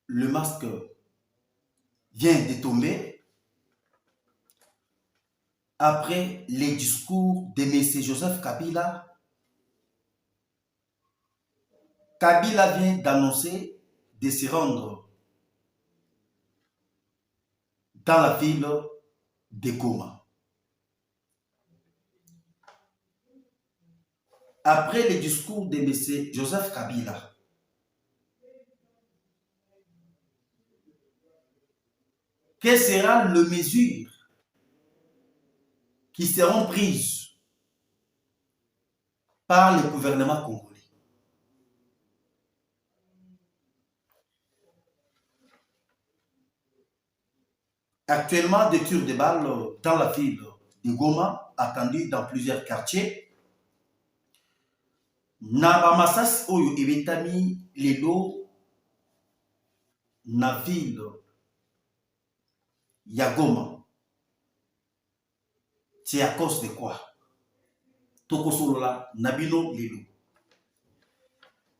le masque vient de tomber après les discours de M. Joseph Kabila. Kabila vient d'annoncer de se rendre dans la ville de Goma. Après les discours de M. Joseph Kabila, quelles seront les mesures qui seront prises par le gouvernement congolais? Actuellement, des tirs de balles dans la ville de Goma, attendus dans plusieurs quartiers. Na bamasasi oyo ebetami lelo na ville ya Goma. C'est à cause de quoi? Tokosolola nabino lelo.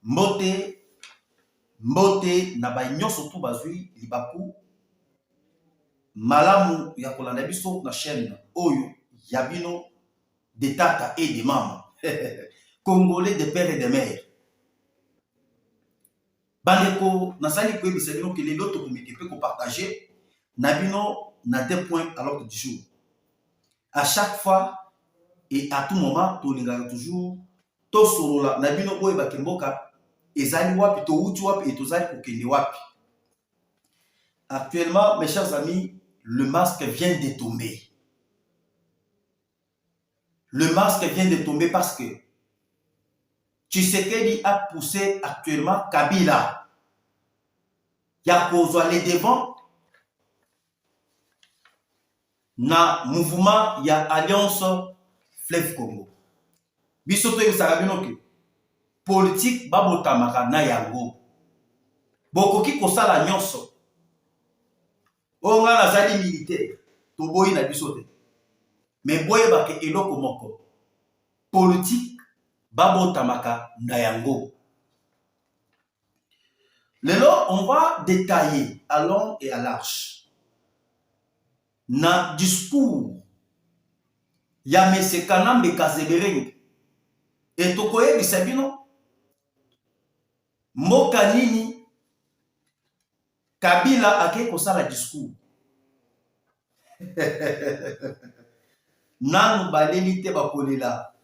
Mbote na ba nyonso tu bazwi libaku malamu ya kolanda biso na chaîne oyo ya bino de tata et de maman. Congolais de père et de mère. Bandeko nasali ko ebisa bino ke lelo to komite pe ko partager na bino na des points à l'ordre du jour. À chaque fois et à tout moment to lingaka toujours to solola na bino boye bakemboka ezali wapi to uti wapi et tozali kokende wapi. Actuellement, mes chers amis, le masque vient de tomber. Le masque vient de tomber parce que Tshisekedi a poussé actuellement Kabila. Il y a les devants. Na mouvement, il y a Alliance Fleuve Congo. Bisoto et Sarabinoke. Politique, babotamaka na yango. Bokoki kosala nyonso. Onga na zali militaire. Toboyi na bisote. Mais boye bake eloko moko. Politique, babotamaka na yango. Lelo, on va détailler à long et à large. Na discours ya M. Kanambe Kazebereng et tokoye bisabino mboka nini Kabila ake kosala discours. Nanu baleli te bakolela.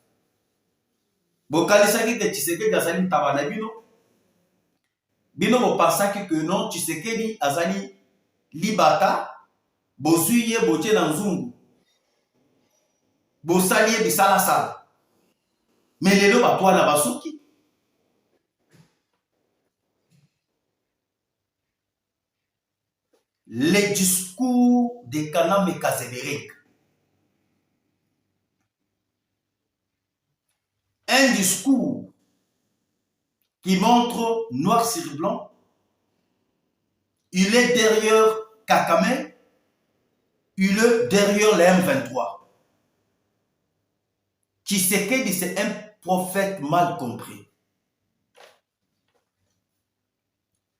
Bokalisaki te Tshisekedi azali tabana bino. Bino bopasaki que non Tshisekedi azali libata. Bozuye boche na nzungu. Bosaliye bisala sala. Mais lelo batwa na basuki. Les discours de Kanambe Kazebereng. Un discours qui montre noir sur blanc. Il est derrière Kakame. Il est derrière les M23. Tshisekedi, c'est un prophète mal compris.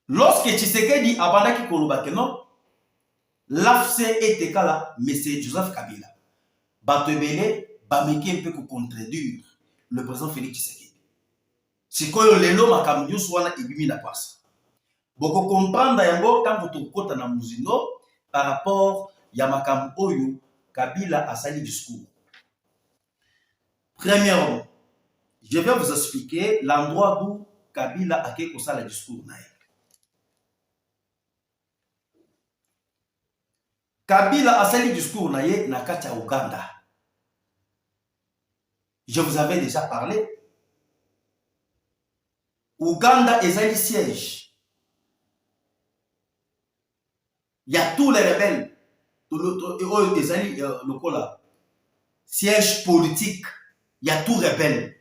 Lorsque Tshisekedi abandaki kolobake non, l'AFC était kala, mais c'est Joseph Kabila. Batebele, bameki un peu contredire le président Félix Tshisekedi. Sikoyo lelo makamyo swana ibimi na kwasa. Boko comprendre yango quand vous kota na muzindo par rapport ya makambo oyo Kabila a sali discours. Premièrement, je vais vous expliquer l'endroit d'où Kabila a fait le discours. Kabila a sali discours na katia Ouganda. Je vous avais déjà parlé. Ouganda est un siège. Il y a tous les rebelles. Le siège politique. Il y a tout rebelle.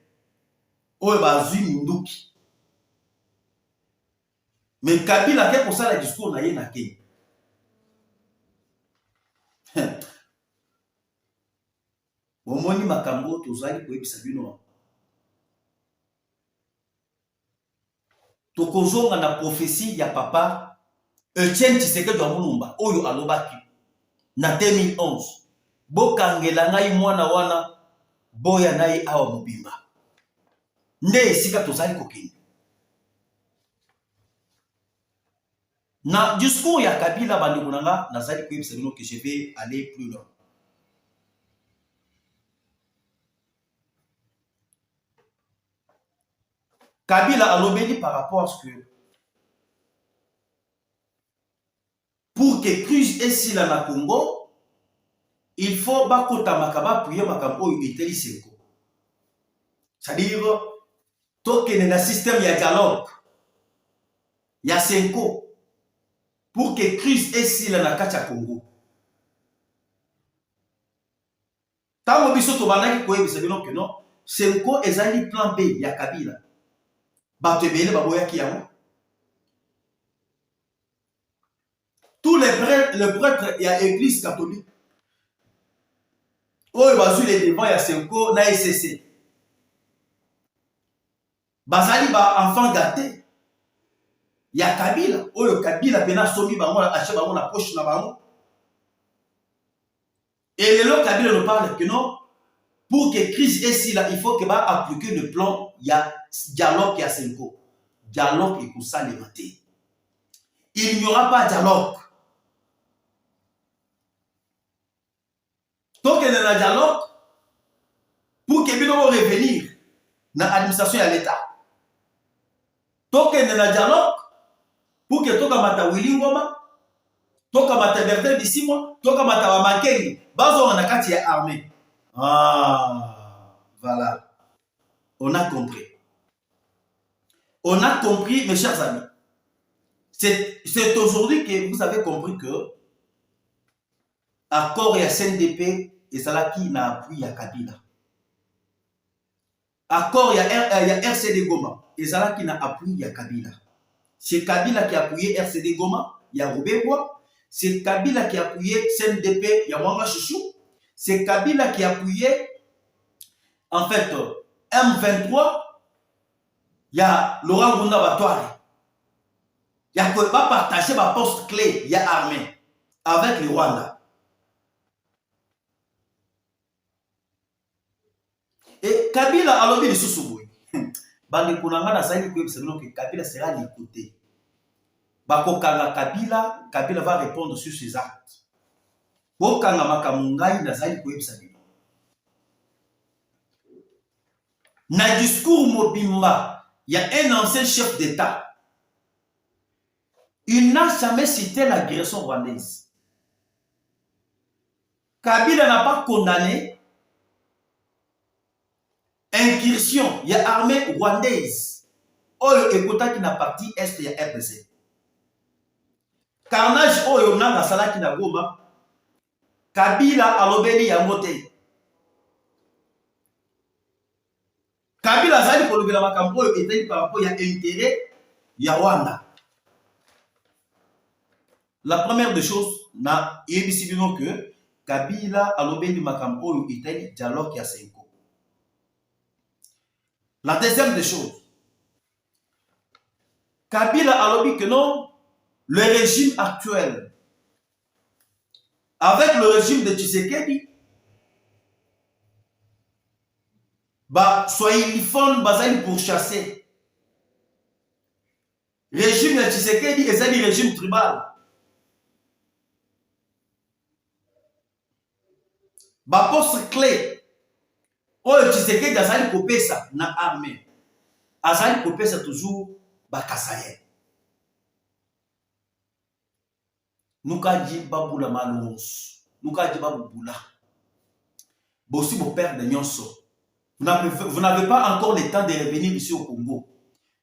Mais Kabila a fait pour ça le discours na Kenya. Omoni makambo tozali koyebisa bino. Tokozonga na prophétie ya papa Etienne Tshisekedi wa Mulumba oyo alobaki na 2011 bokangela ngai mwana wana boya naye awa mobimba nde esika tozali kokende. Na discours ya Kabila bandeko nanga nazali koyebisa bino que je vais aller plus loin. Kabila alobeli par rapport à ce que pour que crise esila na Congo, il faut bakota makaba prier makambo oyo eteli Senko. C'est-à-dire tokene na système ya dialogue ya Senko pour que crise esila na kati ya Congo. Tango biso to banaki koyebisa bino que non, Senko ezali plan B ya Kabila. Bato ebele baboyaki yango. Tous les prêtres et l'église catholique, oyo bazui les devants ya Senko na SCC, bazali ba enfant gâté ya Kabila, oyo Kabila pena somi bango ache bango na poche na bango. Et lelo Kabila nous parle que non, pour que crise ici là, il faut que ba appliquer le plan ya dialogue ya Senko. Dialogue et pour ça les mater. Il n'y aura pas de dialogue. Donc il y a un dialogue pour que bino revenir dans l'administration de l'État. Donc il y a un dialogue pour que toka mata Wilingoma, toka mata Bertin Bissimo, toka mata Wamakeni, bazo on a kati ya armée. Ah, voilà. On a compris. On a compris, mes chers amis. C'est aujourd'hui que vous avez compris que accord ya CNDP et Salaki na appui ya Kabila. Accord ya RCD Goma et Salaki na appui ya Kabila. C'est Kabila qui a appuyé RCD Goma, ya Rubekwa. C'est Kabila qui a appuyé CNDP, ya Mwanga Chouchou. C'est Kabila qui a appuyé en fait M23, ya Laurent Gunda Batouari. Il n'y a pas partagé ma poste clé, il y a armée avec le Rwanda. Et Kabila a lobby de Soussouboui. Bande Kounanga n'a pas dit que Kabila sera l'écouté. Bakokanga Kabila, Kabila va répondre sur ses actes. Bokanga Makamungai n'a pas dit que na discours Mobimba, il y a un ancien chef d'État. Il n'a jamais cité l'agression rwandaise. Kabila n'a pas condamné incursion, il y a armée rwandaise. Oyo ekota qui n'a parti est, il y a RDC. Carnage oyo nanga salaki na Goma, Kabila alobeli yangote. Kabila zali kolobela makambo oyo eteli par rapport ya intérêt ya Rwanda. La première des choses, na yebisi bino que Kabila alobeli makambo oyo eteli dialogue ya Senko. La deuxième des choses, Kabila alobi que non, le régime actuel, avec le régime de Tshisekedi, bah, soyez fond bazali pour chasser. Régime de Tshisekedi et c'est le régime tribal. Bah, poste clé. Oyo Tshisekedi azali kopesa na armée. Azali kopesa toujours bakasaye. Nuka di babula malons. Nuka di babula. Bossi mon père de Nyonso. Vous n'avez pas encore le temps de revenir ici au Congo.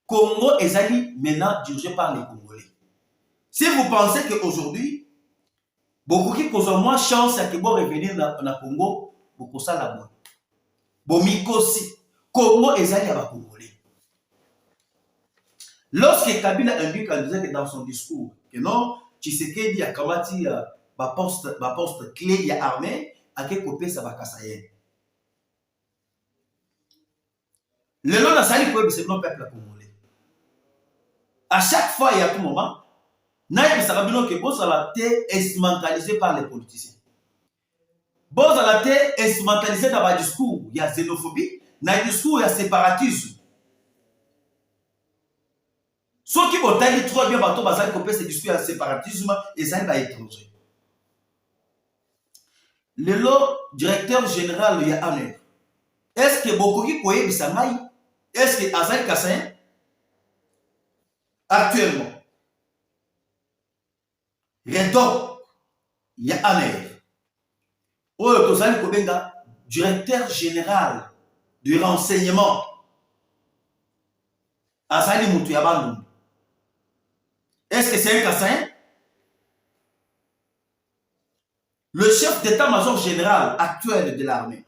Congo est allé maintenant dirigé par les Congolais. Si vous pensez qu'aujourd'hui, beaucoup qui posent moins chance à que vous revenir dans le Congo, beaucoup ça là-bas. Bomikosi, Congo est allé à la Congolais. Lorsque Kabila indique dans son discours que non, Tshisekedi a kamati ba poste clé, il y a armée, à quel côté ça va casser. Le nom n'a pas dit que c'est le peuple congolais. À chaque fois et à tout moment, nayebisaka bino ke bozala te instrumentalisé par les politiciens, bozala te instrumentalisé na badiscours ya xénophobie, na discours ya séparatisme. Soki botali trop bien bato bazali kopesa discours ya séparatisme ezali baétranger. Lelo directeur général ya ANER, est-ce que bokoki koyebisa ngai, est-ce que azali Kassayen actuellement reto ya ANER oyo tozali kobenga directeur général du renseignement azali mutu ya bandundu, est-ce que c'est un Kassayen? Le chef d'état-major général actuel de l'armée,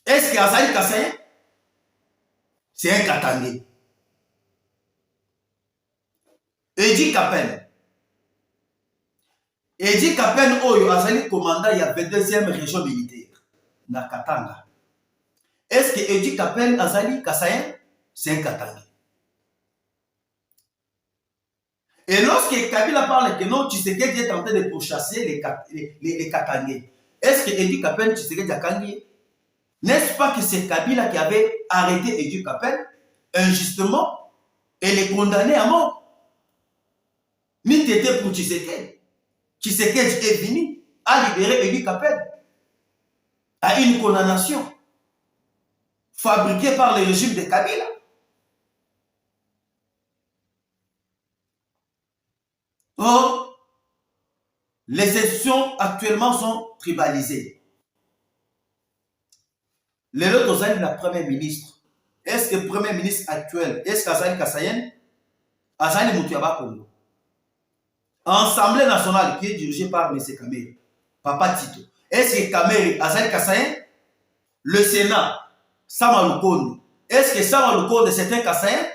est-ce que azali Kassayen? C'est un Katangé. Edi Kapen. Edi Kapen oyo azali commandant ya 22e région militaire na Katanga. Est-ce que Edi Kapen azali Kassayen? C'est un Katangé. Et lorsque Kabila parle que non, Tshisekedi est en train de pourchasser les Katangés, est-ce que Edi Kapen Tshisekedi a Kangi? N'est-ce pas que c'est Kabila qui avait arrêté Edi Kapen injustement et les condamné à mort? N'était pour Tshisekedi. Tshisekedi est venu à libérer Edi Kapen à une condamnation fabriquée par le régime de Kabila. Or, les institutions actuellement sont tribalisées. Les autres ont la première ministre. Est-ce que le premier ministre actuel, est-ce qu'Azali Kassayen, Azali Moutiaba Congo? Assemblée nationale qui est dirigée par M. Kamere, Papa Tito. Est-ce que Kamere, Azali Kassayen? Le Sénat, Sama Lukonde. Est-ce que Sama Lukonde, c'est un Kassayen?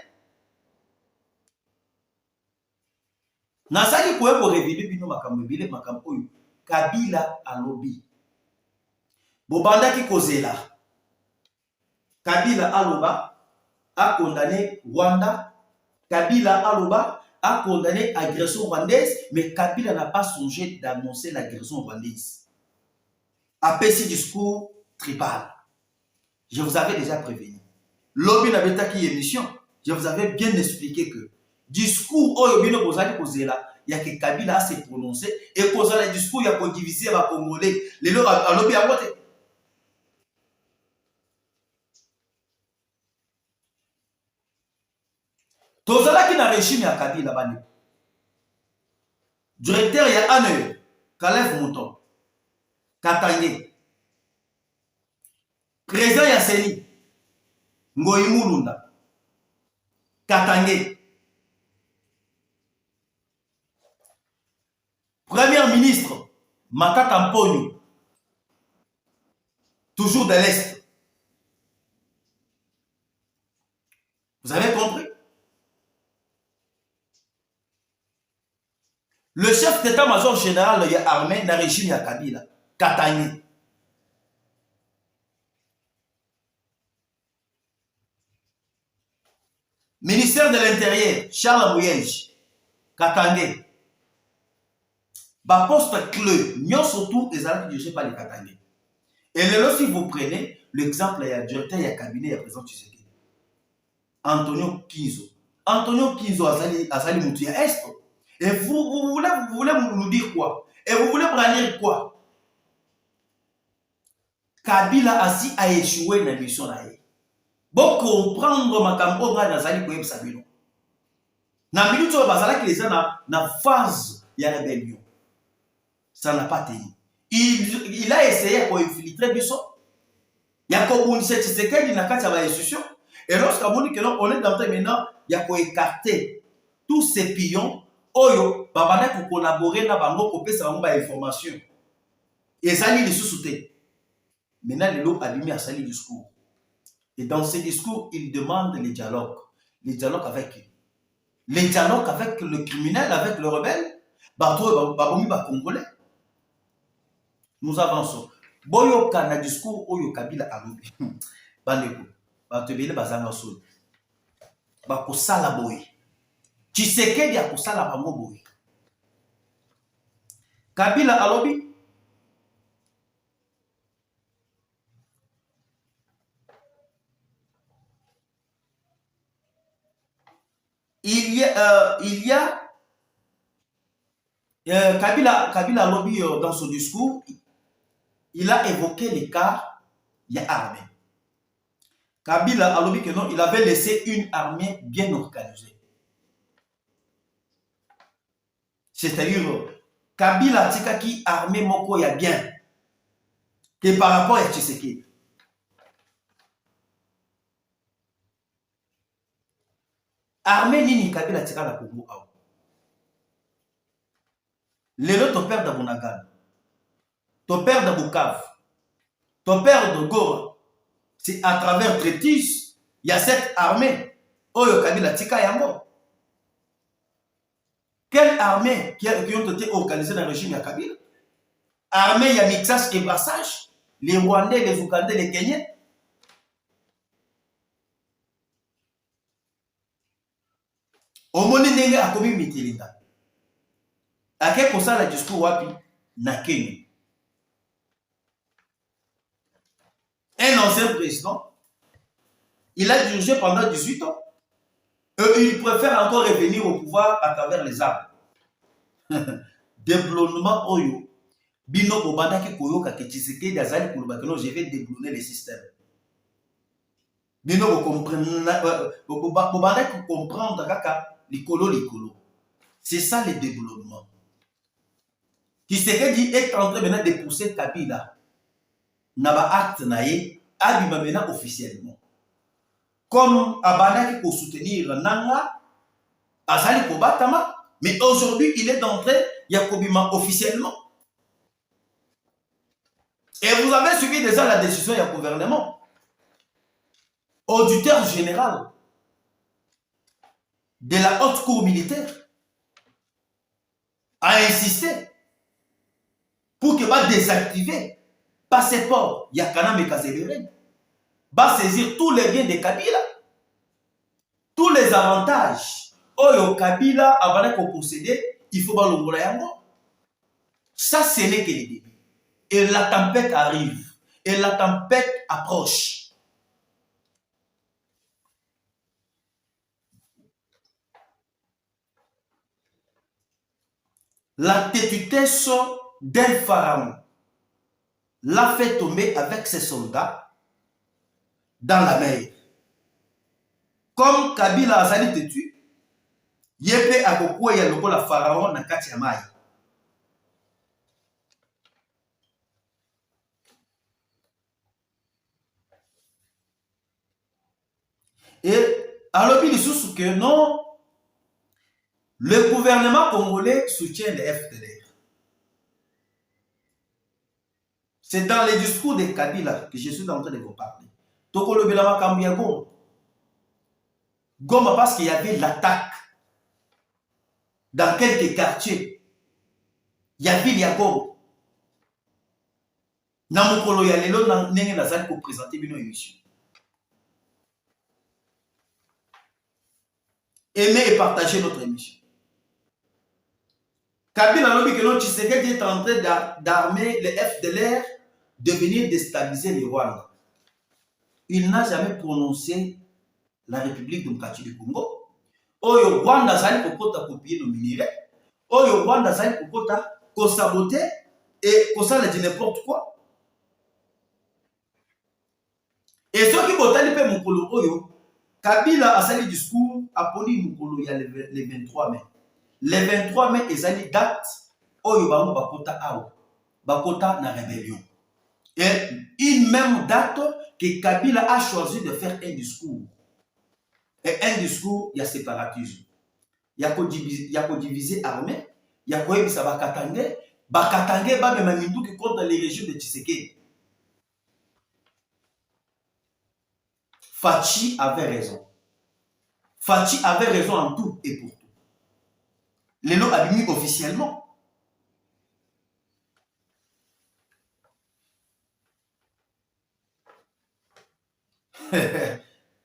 Nazali koye ko révéler bino makambo ebele makambo oyo Kabila alobi. Bobandaki kozela. Kabila aloba a condamné Rwanda. Kabila aloba a condamné l'agression rwandaise, mais Kabila n'a pas songé d'annoncer l'agression rwandaise. Après ce discours tribal, je vous avais déjà prévenu. Lobby n'avait pas qui émission, je vous avais bien expliqué que discours oyo bino bozali kozela ya que Kabila a se prononcé et kozala discours ya ko diviser ba Congolais lelo alobi ya bote. Tozalaki na régime ya Kabila bani. Directeur ya ANER, Kalev Mouton, Katangé. Président ya Seni, Ngoyi Mulunda, Katangé. Premier ministre, Matata Mponyo, toujours de l'Est. Vous avez compris? Le chef d'état-major général de l'armée n'a régime ya Kabila, Katangé. Ministère de l'Intérieur, Charles Mouyenge, Katangé. Ba poste clé, nous surtout les alliés dirigés par les Katangé. Et là, si vous prenez l'exemple, il y a directeur, il y a cabinet, il y a président Tshisekedi. Antonio Kinzo. Antonio Kinzo Azali Moutia Est. Et vous voulez nous dire quoi? Et vous voulez brandir quoi? Kabila Asi a échoué dans la mission. Bon comprendre ma campagne dans Azali Koyeb Sabino. Dans la minute où Bazala qui les a dans phase de la rébellion. Ça n'a pas tenu. Il a essayé d'infiltrer Bisso. Il y a comme une certitude qui n'a pas de institution. Et lorsqu'on dit que on est dans le maintenant, il y a écarter tous ces pions. Oyo, babana pour collaborer na bango kopé sa bango ba information. Et ça li les sous-soutés. Maintenant le lot abîmé à sali discours. Et dans ces discours, il demande les dialogues. Les dialogues avec qui? Les dialogues avec le criminel, avec le rebelle. Bato babomi ba congolais. Nous avançons. Boyo kana discours oyo Kabila alobi. Bandeko, bato belé bazanga sol. Bako sala boy. Tshisekedi a kosala bango boye. Kabila alobi il y a Kabila alobi dans son discours, il a évoqué le cas il y a armée. Kabila alobi que non, il avait laissé une armée bien organisée. C'est-à-dire, Kabila tikaki armée moko ya bien que par rapport à Tshisekedi. Armée nini Kabila tika na Congo awa. Lelo ton père de Bonagan, ton père de Bukavu, ton père de Goma, c'est à travers Trétis, il y a cette armée. Oyo Kabila tika yango. Quelle armée qui ont été organisées dans le régime de Kabila? Armée, il y a mixage et brassage. Les Rwandais, les Ougandais, les Kenyans. Au monde ndenge akomi mitilinga. Ake kosala discours wapi na Kenya. Un ancien président, il a dirigé pendant 18 ans. Il préfère encore revenir au pouvoir à travers les armes. Déblonnement oyo. Bino bobanda ki koyoka ke Tshisekedi azali koloba que non, je vais déblonner le système. Bino bobanda ki comprendre kaka likolo. C'est ça le développement. Tshisekedi est en train maintenant de pousser Kabila. Naba acte nae abima maintenant officiellement. Comme abanda ki ko soutenir Nanga azali kobatama, mais aujourd'hui il est entré yakobima officiellement. Et vous avez suivi déjà la décision du gouvernement. Auditeur général de la haute cour militaire a insisté pour que va désactiver passeport Yakana Mekazeberen, va saisir tous les biens de Kabila, tous les avantages. Oyo Kabila a possédé, il faut pas l'ongola yango. Ça, ce n'est que le début. Et la tempête arrive. Et la tempête approche. La têtutesse d'un pharaon l'a fait tomber avec ses soldats dans la mer. Comme Kabila azali têtu, yepe akokwe ya lokola pharaon na kati ya mai. Et alors il dit que non, le gouvernement congolais soutient les FDLR. C'est dans les discours de Kabila que je suis en train de vous parler. Tokolo Belama Kambia Goma. Goma parce qu'il y avait l'attaque dans quelques quartiers. Il y avait Goma. Namukolo Yalelo Nenge Nazali pour présenter une émission. Aimez et partagez notre émission. Kabila lobi que notre Tshisekedi est en train d'armer les FDLR de venir déstabiliser les Rwandais. Il n'a jamais prononcé la République démocratique du Congo. Oyo Rwanda zali kokota copier nos minéraux. Oyo Rwanda zali kokota ko saboter et ko sala n'importe quoi. Et ceux qui botali pe mukolo oyo Kabila a sali discours a poni mukolo ya le 23 mai. Le 23 mai ezali date oyo bango bakota awa. Bakota na rébellion. Et une même date que Kabila a choisi de faire un discours. Et un discours, il y a séparatisme. Il y a diviser armée, il y a quoi ça va katange, ba même mindu qui contre les régimes de Tshisekedi. Fachi avait raison. Fachi avait raison en tout et pour tout. Les lots abîmés officiellement.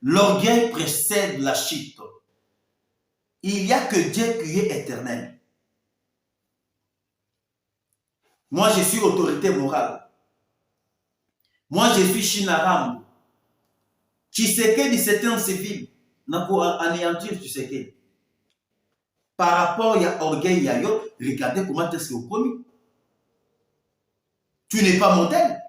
L'orgueil précède la chute. il n'y a que Dieu qui est éternel. Moi, je suis autorité morale. Moi, je suis Shinaram. Tshisekedi, c'était un civil. N'a pas anéantir Tshisekedi. Par rapport à Orgueil Yayo, regardez comment est-ce que vous commis. Tu n'es pas mortel.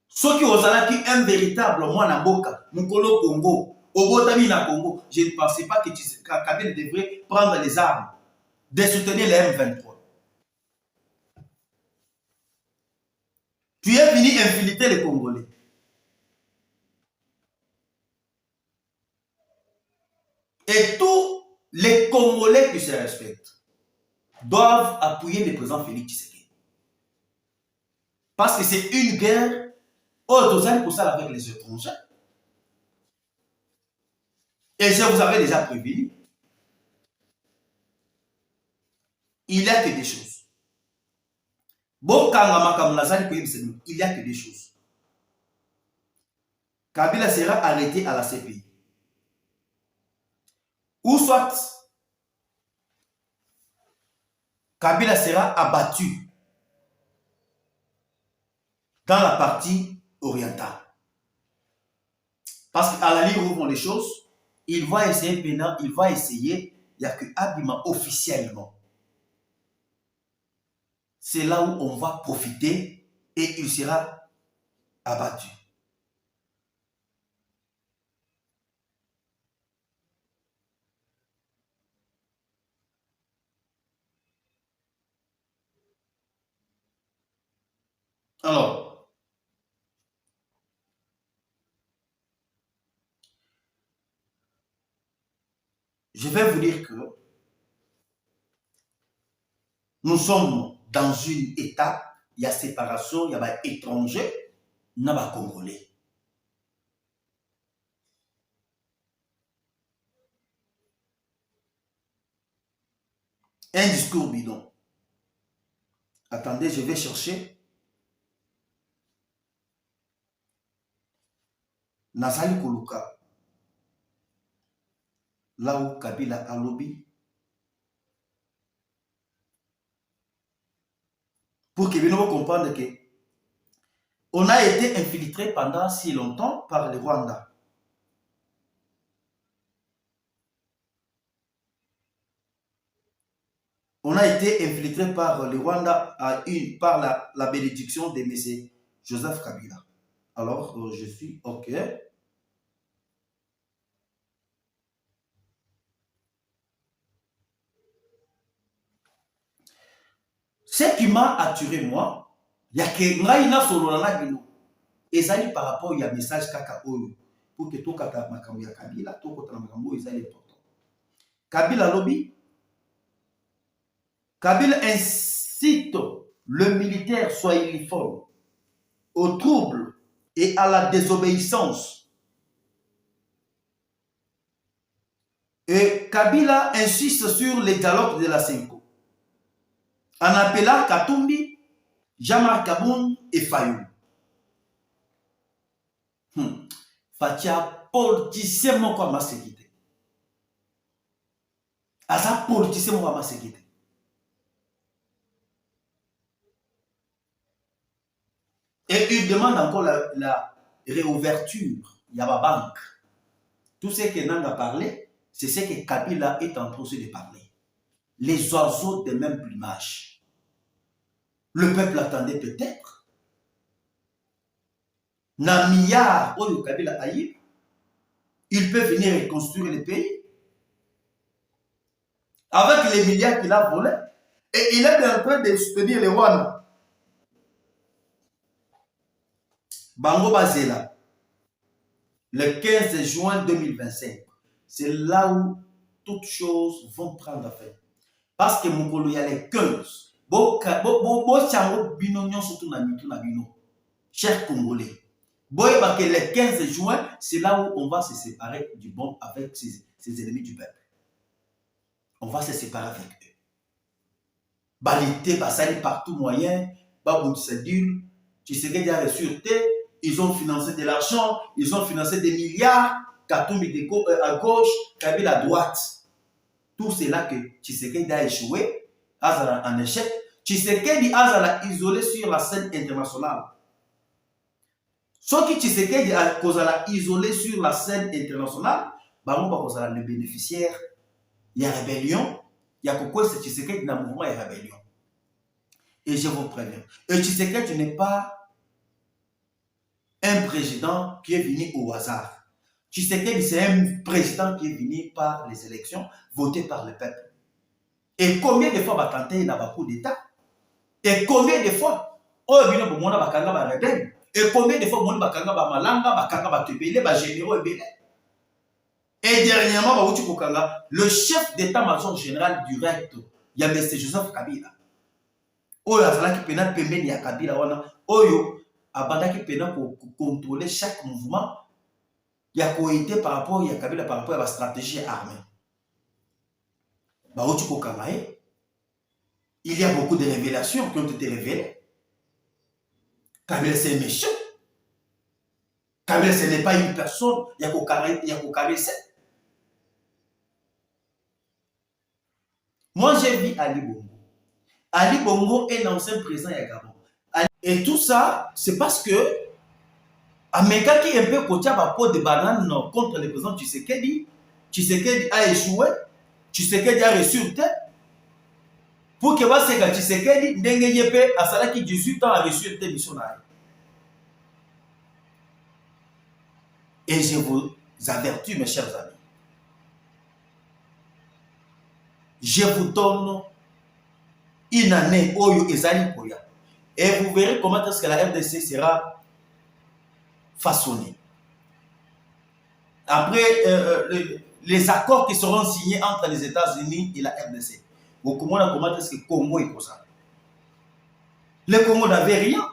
Ceux qui ont un véritable moi Boka, Mukolo Congo, Obotami na Congo, je ne pensais pas que Kabila devrait prendre les armes de soutenir les M23. Tu es venu infiltrer les Congolais. Et tous les Congolais qui se respectent doivent appuyer le président Félix Tshisekedi. Parce que c'est une guerre autorisée pour ça avec les étrangers. Et je vous avais déjà prévenu. Il n'y a que des choses. Bon, il n'y a que des choses. Kabila sera arrêté à la CPI. Ou soit, Kabila sera abattu dans la partie orientale. Parce qu'à la ligne où vont les choses, il va essayer, il n'y a que Abima officiellement. C'est là où on va profiter et il sera abattu. Alors, je vais vous dire que nous sommes dans une étape, il y a séparation, il y a des étrangers, il y a des Congolais. Un discours bidon. Attendez, je vais chercher. Nazali Koluka. Là où Kabila a lobby. Pour que vous compreniez que on a été infiltré pendant si longtemps par le Rwanda. On a été infiltré par le Rwanda par la bénédiction de M. Joseph Kabila. Alors, je suis OK. Ce qui m'a attiré, moi, il y a que Ngaïna Sololana Bino. Et ça, par rapport à message Kaka Oyo. Pour que tout Kaka Makambo ya Kabila, tout Kota Makambo, ils aient important. Kabila lobby. Kabila incite le militaire soit uniforme au trouble et à la désobéissance. Et Kabila insiste sur les dialogues de la Senko en appelant Katumbi, Jean-Marc Kaboun et Fayou. Fatia politicien mon quoi ma sécurité. Asa politicien mon quoi ma sécurité. Et il demande encore la réouverture. Il y a ma banque. Tout ce que Nanga a parlé, c'est ce que Kabila est en train de parler. Les oiseaux de même plumage. Le peuple attendait peut-être. Namiyar, Oyo Kabila Aïe, il peut venir reconstruire le pays. Avec les milliards qu'il a volés. Et il est en train de soutenir les Rwanda. Bango Bazela, le 15 juin 2025, c'est là où toutes choses vont prendre fin. Parce que Mokolo, il y a les 15. Chers Congolais, le 15 juin, c'est là où on va se séparer du bon avec ses ennemis du peuple. On va se séparer avec eux. Balité, Basali, partout moyen, Babou Tsadul, Tshisekedi a reçu. Ils ont financé de l'argent, ils ont financé des milliards, Katumbi à gauche, Kabila à droite. tout cela que Tshisekedi a échoué, Azala en échec, Tshisekedi Azala isolé sur la scène internationale. Ce qui Tshisekedi a isolé sur la scène internationale, le bénéficiaire, il y a rébellion, il y a quoi c'est Tshisekedi dans le mouvement, il y a rébellion. Et je vous préviens. Et Tshisekedi n'est pas un président qui est venu au hasard. Tshisekedi, c'est un président qui est venu par les élections, voté par le peuple. Et combien de fois va tenter dans un coup d'État? Et combien de fois on est venu pour bakanga rebelle? Et combien de fois on bakanga malanga, bakanga batebele, ba généraux ebele? Et dernièrement, le chef d'état-major général direct, il y a M. Joseph Kabila. Oyo azalaki pena pembeni ya Kabila wana, oyo abandaki pena contrôler chaque mouvement. Il y a coïté par rapport à Kabila, par rapport à la stratégie armée. Il y a beaucoup de révélations qui ont été révélées. Kabila, c'est méchant. Kabila, ce n'est pas une personne. Il y a qu'au caresser. Moi, j'ai vu Ali Bongo. Ali Bongo est l'ancien président de Gabon. Et tout ça, c'est parce que Ameka qui est un peu côté à peau de banane contre le président Tshisekedi, Tshisekedi a échoué, Tshisekedi a reçu tête. Pour que Tshisekedi ndenge yepe a salaki 18 ans a reçu tête mission. Et je vous avertis, mes chers amis. Je vous donne une année Oyo Ezali Koya. Et vous verrez comment est-ce que la RDC sera façonnée. Après les accords qui seront signés entre les États-Unis et la RDC. Vous comprenez comment est-ce que le Congo est comme ça. Le Congo n'avait rien.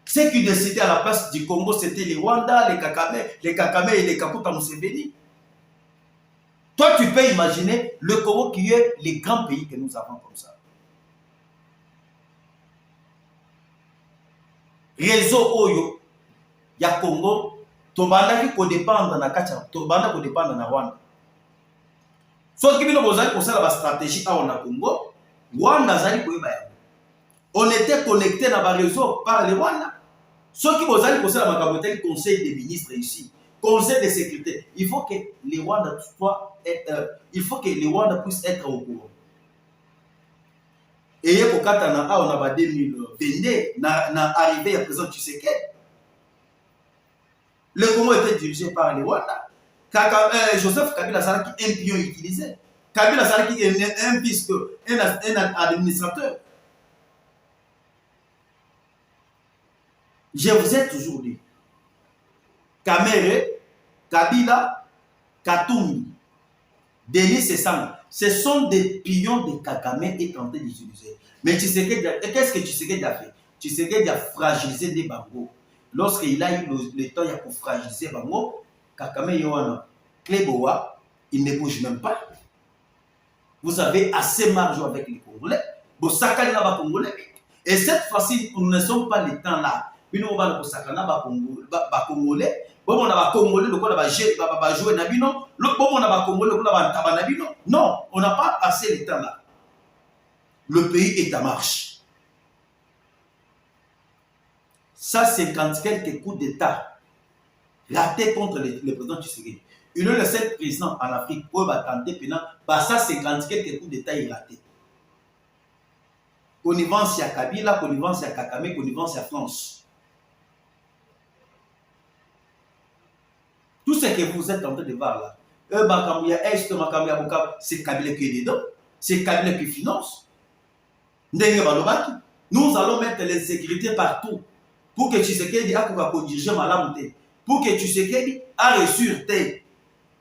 Ceux qui décidaient à la place du Congo, c'était les Rwanda, les Kakame et les Kakuta Museveni. Toi, tu peux imaginer le Congo qui est les grands pays que nous avons comme ça. Réseau Oyo, il y a Congo, Tobanda qui dépendre na Kacha, Tobanda qui dépendre na Rwanda. Sauf que nous avons la stratégie à Congo, Rwanda zali koyeba. On était connectés dans le réseau par les Rwanda. Ceux qui vous allez poser la macabotel conseil des ministres ici, conseil de sécurité, il faut que les Rwanda puissent être au courant. Et pour Katana, on a 2022, na arrivé à présent, tu sais que le Congo était dirigé par les Rwanda. Joseph Kabila Saraki, un pion utilisé. Kabila Saraki est un fils, un administrateur. Je vous ai toujours dit, Kamere, Kabila, Katumbi, Denis Sessang, ce sont des pions de Kagame et tenté d'utiliser. Mais qu'est-ce que Tshisekedi a fait? Tshisekedi a fragilisé des Bango. Lorsqu'il a eu le temps pour fragiliser Bango, Kagame Yohana, Kleboa, il ne bouge même pas. Vous avez assez marge avec les Congolais. Vous savez Congolais. Et cette fois-ci, nous ne sommes pas les temps là. Bino ba ko sakana ba Congolais, bon on a ba Congolais le ko ba jouer na bino, bon on a ba Congolais le ko ba ntaba na bino. Non, on n'a pas assez le temps là. Le pays est en marche. Ça 50 quelques coups d'état ratés contre le président Tshisekedi. Il est le seul président en Afrique pour tenter pendant ça 50 quelques coups d'état il raté. Connivence à Kabila, connivence à Kagame, connivence à France. Tout ce que vous êtes en train de voir là, c'est Kabila qui est dedans, c'est Kabila qui finance. Nous allons mettre l'insécurité partout pour que Tshisekedi a dirigé Malamute, pour que Tshisekedi a reçu terre.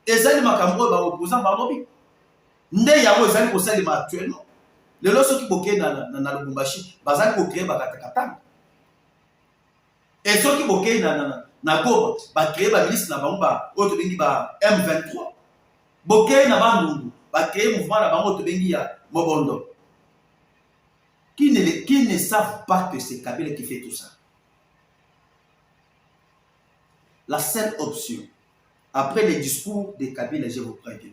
Et ça, les opposants Balobi. Ndeyamo, ils allaient pour actuellement. Les lorsque qui boquent dans le Lubumbashi, ils allaient créer Bakatakatang. Et ceux qui boquent na Goma, ba créer ba milice na bango auto bengi ba M23. Boké na bandundu, ba créer mouvement na bango auto bengi ya Mobondo. Qui ne savent pas que c'est Kabila qui fait tout ça. La seule option, après les discours de Kabila, je vous préviens,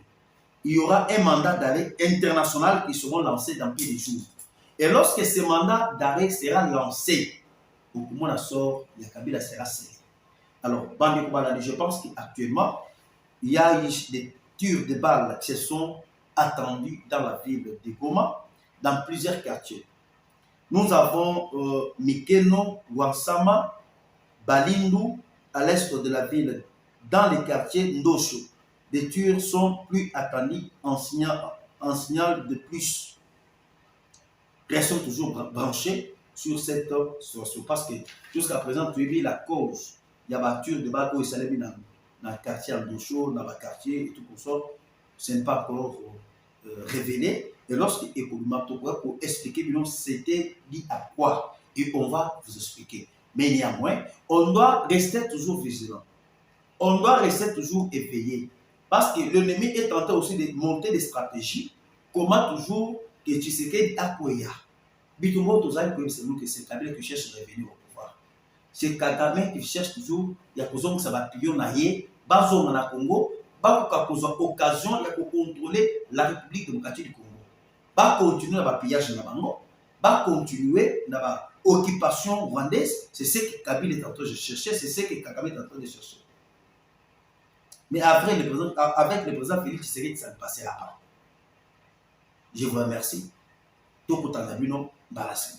il y aura un mandat d'arrêt international qui sera lancé dans peu de jours. Et lorsque ce mandat d'arrêt sera lancé, au moment sort, il y a Kabila sera scellé. Alors, je pense qu'actuellement, il y a eu des tirs de balles qui se sont attendus dans la ville de Goma, dans plusieurs quartiers. Nous avons Mikeno, Wansama, Balindu, à l'est de la ville, dans les quartiers Ndosho. Les tirs sont plus attendus en signal de plus. Restons toujours branchés sur cette situation parce que jusqu'à présent, tu as vu la cause. Il y a des tirs de balles où il s'est mis dans le quartier Ndosho, dans le quartier et tout comme ça. Ce n'est pas encore révélé. Et lorsque Ekolumato pour expliquer, c'était dit à quoi. Et on va vous expliquer. Mais néanmoins, on doit rester toujours vigilant. On doit rester toujours éveillé. Parce que l'ennemi est en train aussi de monter des stratégies. Comment toujours que Tshisekedi a Koya. Bitumbo Tozali Koya, c'est nous que c'est Kabila qui cherche à revenir au pouvoir. C'est Kagame qui cherche toujours, il y a besoin que ça va plier na ye, bazo na Congo, ba ko occasion de contrôler la République démocratique du Congo. Ba continuer à pillage na bango, ba continuer na occupation rwandaise, c'est ce que Kabila est en train de chercher, c'est ce que Kagame est en train de chercher. Mais avec le président Félix Tshisekedi, ça ne passera pas. Je vous remercie. Tout pour t'en avis, non, Barassi.